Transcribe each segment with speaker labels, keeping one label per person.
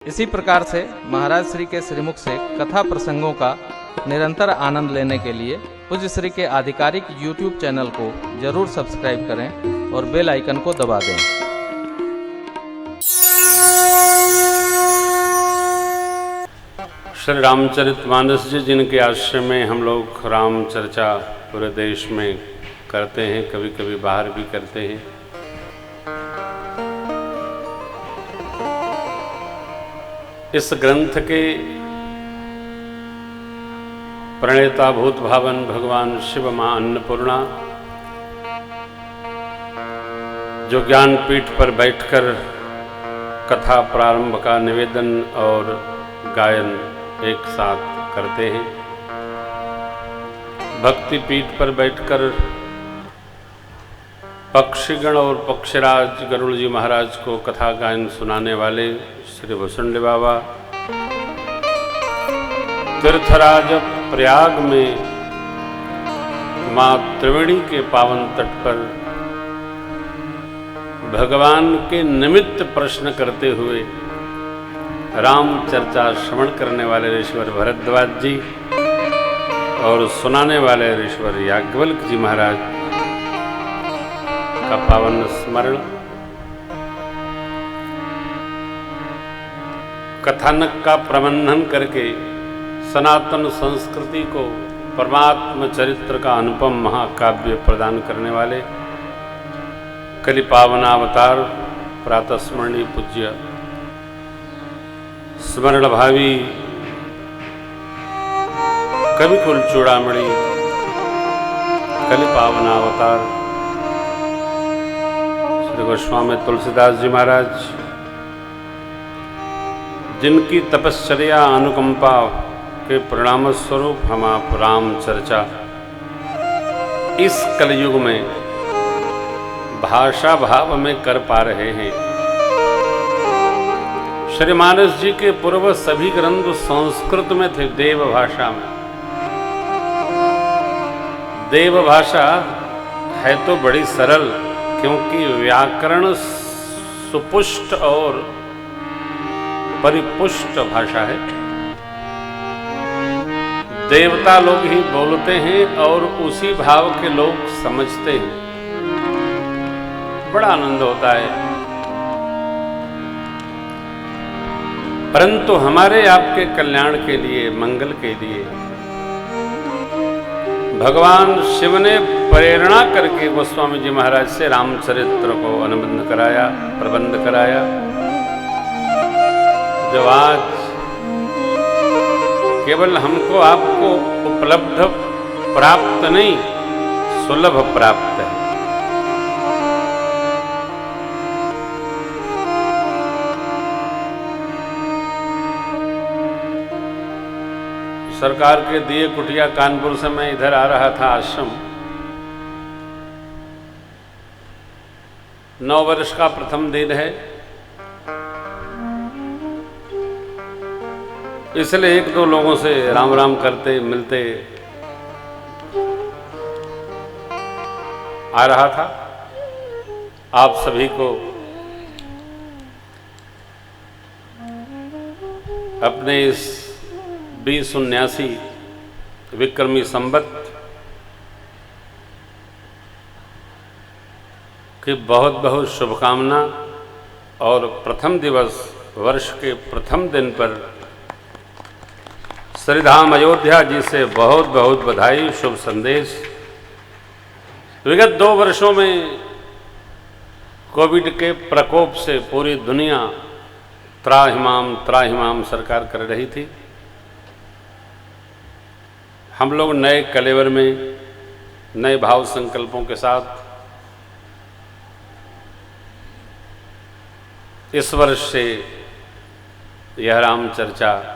Speaker 1: इसी प्रकार से महाराज श्री के श्रीमुख से कथा प्रसंगों का निरंतर आनंद लेने के लिए पूज्य श्री के आधिकारिक YouTube चैनल को जरूर सब्सक्राइब करें और बेल आइकन को दबा दें।
Speaker 2: श्री रामचरितमानस जी जिनके आश्रम में हम लोग राम चर्चा पूरे देश में करते हैं, कभी कभी बाहर भी करते हैं। इस ग्रंथ के प्रणेता भूत भावन भगवान शिव मां अन्नपूर्णा जो ज्ञानपीठ पर बैठकर कथा प्रारंभ का निवेदन और गायन एक साथ करते हैं, भक्ति पीठ पर बैठकर पक्षीगण और पक्षराज गरुड़ जी महाराज को कथा गायन सुनाने वाले श्री भुसुंडी बाबा, तीर्थराज प्रयाग में मां त्रिवेणी के पावन तट पर भगवान के निमित्त प्रश्न करते हुए राम चर्चा श्रवण करने वाले ऋषिवर भरद्वाज जी और सुनाने वाले ऋषिवर याज्ञवल्क्य जी महाराज का पावन स्मरण, कथानक का प्रबंधन करके सनातन संस्कृति को परमात्म चरित्र का अनुपम महाकाव्य प्रदान करने वाले कलि पावनावतार प्रातस्मरणीय पूज्य स्मरण भावी कविकुल चूड़ामणि कलि पावनावतार श्री गोस्वामी तुलसीदास जी महाराज, जिनकी तपश्चर्या अनुकंपा के परिणाम स्वरूप हम आप राम चर्चा इस कलयुग में भाषा भाव में कर पा रहे हैं। श्री मानस जी के पूर्व सभी ग्रंथ संस्कृत में थे, देव भाषा में। देव भाषा है तो बड़ी सरल, क्योंकि व्याकरण सुपुष्ट और परिपुष्ट भाषा है। देवता लोग ही बोलते हैं और उसी भाव के लोग समझते हैं, बड़ा आनंद होता है। परंतु हमारे आपके कल्याण के लिए, मंगल के लिए भगवान शिव ने प्रेरणा करके गोस्वामी जी महाराज से रामचरित्र को अनुबंध कराया, प्रबंध कराया। जब आज केवल हमको आपको उपलब्ध प्राप्त नहीं, सुलभ प्राप्त है। सरकार के दिए कुटिया कानपुर से मैं इधर आ रहा था आश्रम। 9 वर्ष का प्रथम दिन है, इसलिए एक दो लोगों से राम राम करते मिलते आ रहा था। आप सभी को अपने इस 2079 विक्रमी संवत की बहुत बहुत शुभकामना और प्रथम दिवस वर्ष के प्रथम दिन पर श्रीधाम अयोध्या जी से बहुत बहुत बधाई, शुभ संदेश। विगत 2 वर्षों में कोविड के प्रकोप से पूरी दुनिया त्राहिमाम सरकार कर रही थी। हम लोग नए कलेवर में, नए भाव संकल्पों के साथ इस वर्ष से यह राम चर्चा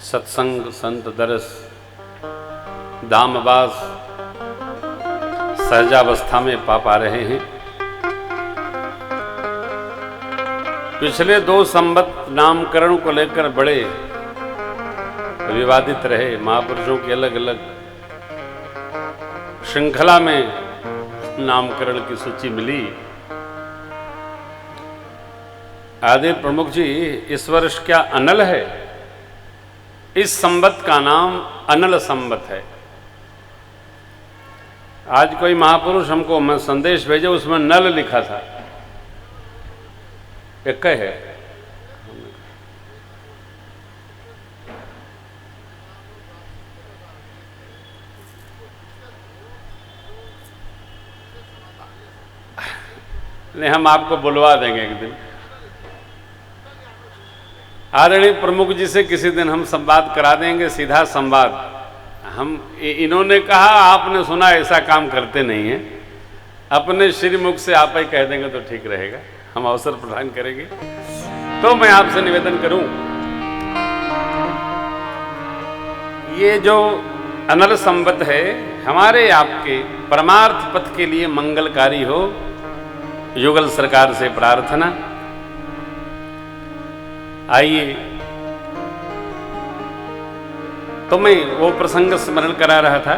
Speaker 2: सत्संग, संत दरस, धामवास सहजावस्था में पा रहे हैं। पिछले 2 संवत नामकरण को लेकर बड़े विवादित रहे। महापुरुषों की अलग अलग श्रृंखला में नामकरण की सूची मिली, आदि प्रमुख जी, इस वर्ष क्या अनल है? इस संवत का नाम अनल संवत है। आज कोई महापुरुष हमको मैं संदेश भेजे, उसमें नल लिखा था, एक है। नहीं, हम आपको बुलवा देंगे एक दिन। आदरणीय प्रमुख जी से किसी दिन हम संवाद करा देंगे, सीधा संवाद। हम इन्होंने कहा, आपने सुना, ऐसा काम करते नहीं है। अपने श्रीमुख से आप ही कह देंगे तो ठीक रहेगा, हम अवसर प्रदान करेंगे। तो मैं आपसे निवेदन करूं, ये जो अनल संवत है हमारे आपके परमार्थ पथ के लिए मंगलकारी हो, युगल सरकार से प्रार्थना। आइए, तो मैं वो प्रसंग स्मरण करा रहा था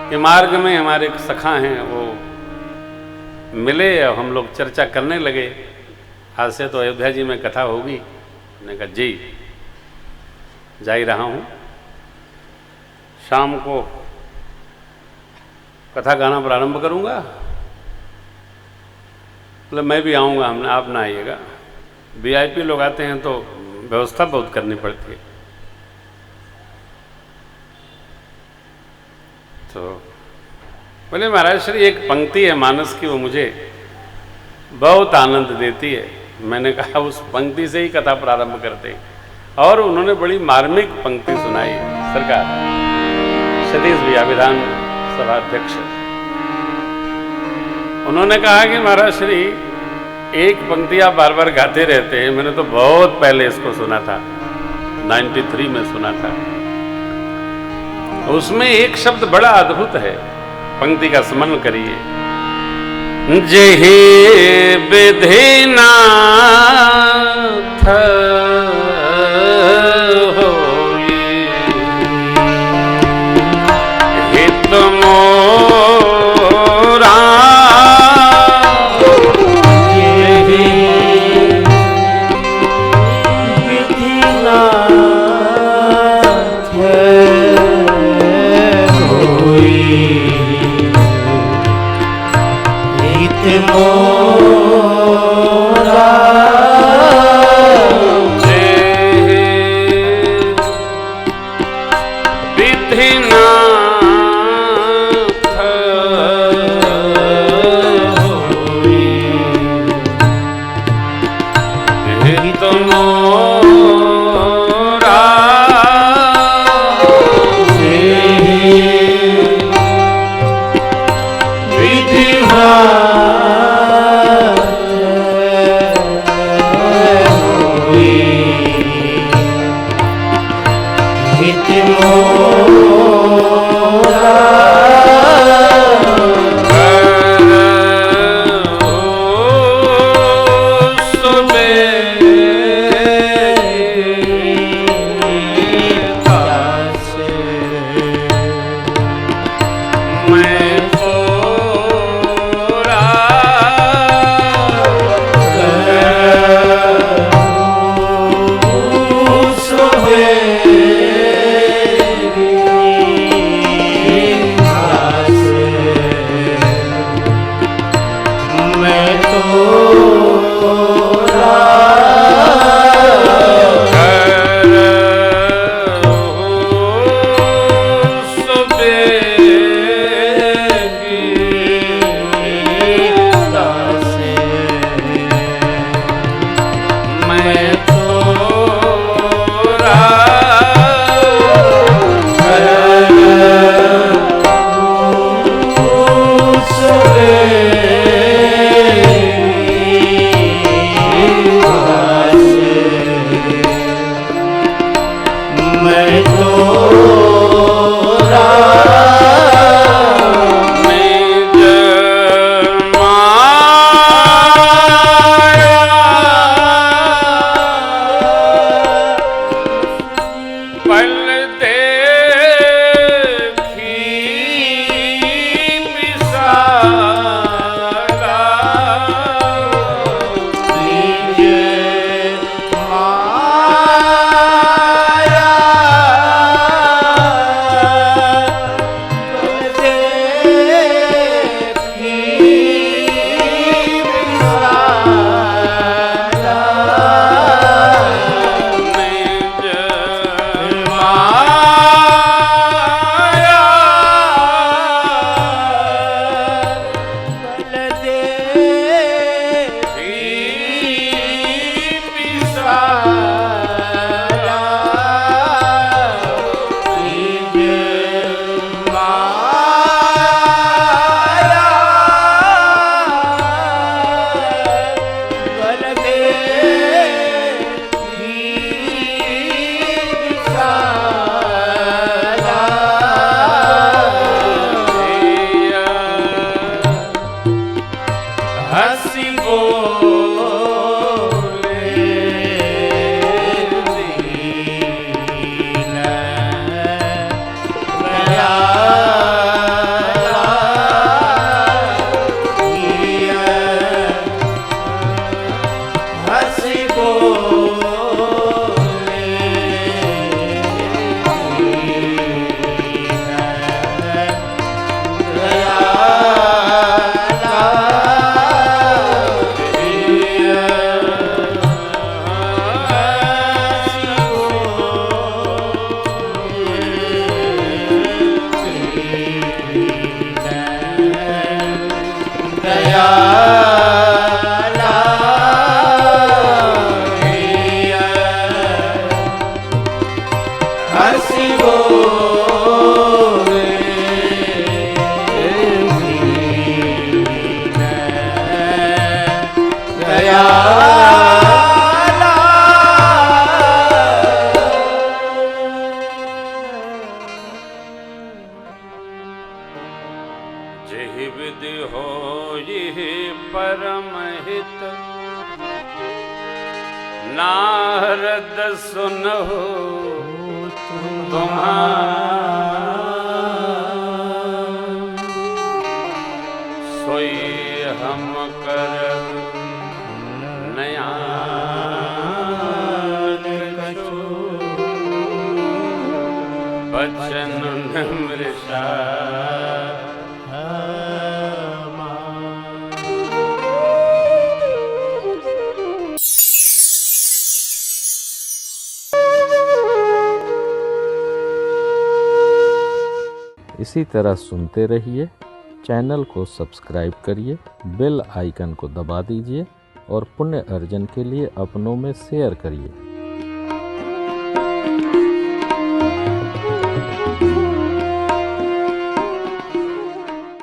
Speaker 2: कि मार्ग में हमारे एक सखा हैं, वो मिले और हम लोग चर्चा करने लगे। आज से तो अयोध्या जी में कथा होगी। मैंने कहा जी, जा ही रहा हूँ, शाम को कथा गाना प्रारंभ करूँगा। मतलब मैं भी आऊँगा, हमने आप ना आइएगा। वीआईपी लोग आते हैं तो व्यवस्था बहुत करनी पड़ती है। तो बोले महाराज श्री, एक पंक्ति है मानस की, वो मुझे बहुत आनंद देती है। मैंने कहा उस पंक्ति से ही कथा प्रारंभ करते हैं। और उन्होंने बड़ी मार्मिक पंक्ति सुनाई सरकार, सतीश भैया विधान सभा अध्यक्ष। उन्होंने कहा कि महाराज श्री, एक पंक्ति आप बार बार गाते रहते हैं। मैंने तो बहुत पहले इसको सुना था, 93 में सुना था। उसमें एक शब्द बड़ा अद्भुत है, पंक्ति का स्मरण करिए। जेहि विधि नाथ होई हित मोरा, जेहि विधि नाथ होई हित मोरा, विधि नाथ होई हित मोरा, विधि हित मोरा, सुबे जेहि विधि होई परम हित, नारद सुनहु तुम्हारा, सोई हम करब नयान कछु, बचन मृषा
Speaker 1: इसी तरह सुनते रहिए। चैनल को सब्सक्राइब करिए, बेल आइकन को दबा दीजिए और पुण्य अर्जन के लिए अपनों में शेयर करिए।